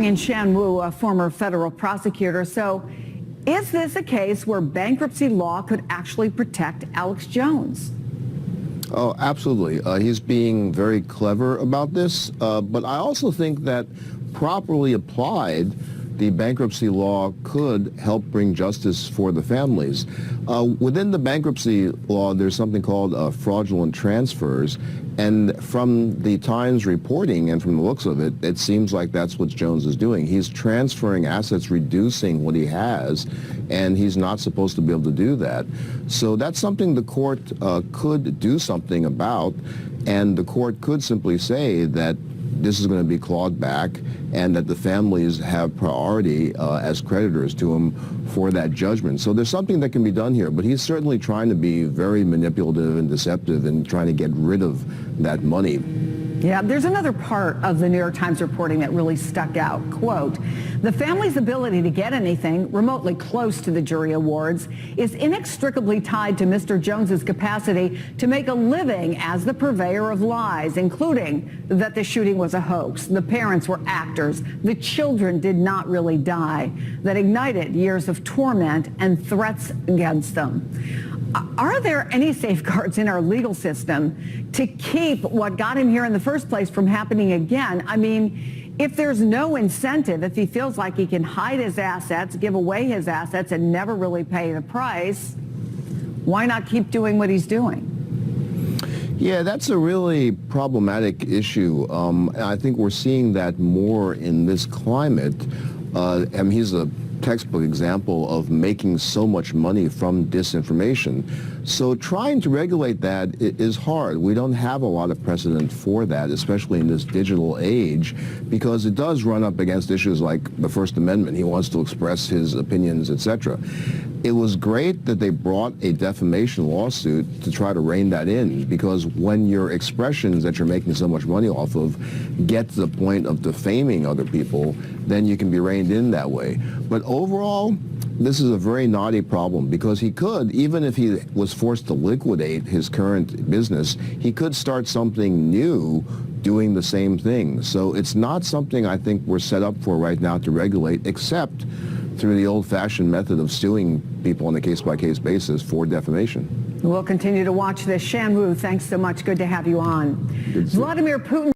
bring in Shan Wu, a former federal prosecutor. So is this a case where bankruptcy law could actually protect Alex Jones? Oh, absolutely. He's being very clever about this, but I also think that properly applied, the bankruptcy law could help bring justice for the families. Within the bankruptcy law, there's something called fraudulent transfers, and from the Times reporting and from the looks of it, it seems like that's what Jones is doing. He's transferring assets, reducing what he has, and he's not supposed to be able to do that. So that's something the court could do something about, and the court could simply say that this is going to be clawed back and that the families have priority as creditors to him for that judgment. So there's something that can be done here, but he's certainly trying to be very manipulative and deceptive and trying to get rid of that money. Yeah, there's another part of the New York Times reporting that really stuck out. Quote, the family's ability to get anything remotely close to the jury awards is inextricably tied to Mr. Jones's capacity to make a living as the purveyor of lies, including that the shooting was a hoax, the parents were actors, the children did not really die, that ignited years of torment and threats against them. Are there any safeguards in our legal system to keep what got him here in the first place from happening again? I mean, if there's no incentive, if he feels like he can hide his assets, give away his assets, and never really pay the price, why not keep doing what he's doing? Yeah, that's a really problematic issue. I think we're seeing that more in this climate. I mean, he's a textbook example of making so much money from disinformation. So trying to regulate that is hard. We don't have a lot of precedent for that, especially in this digital age, because it does run up against issues like the First Amendment. He wants to express his opinions, etc. It was great that they brought a defamation lawsuit to try to rein that in, because when your expressions that you're making so much money off of get to the point of defaming other people, then you can be reined in that way. But overall, this is a very knotty problem, because he could, even if he was forced to liquidate his current business, he could start something new doing the same thing. So it's not something I think we're set up for right now to regulate, except through the old-fashioned method of suing people on a case-by-case basis for defamation. We'll continue to watch this. Shan Wu, thanks so much. Good to have you on. Vladimir Putin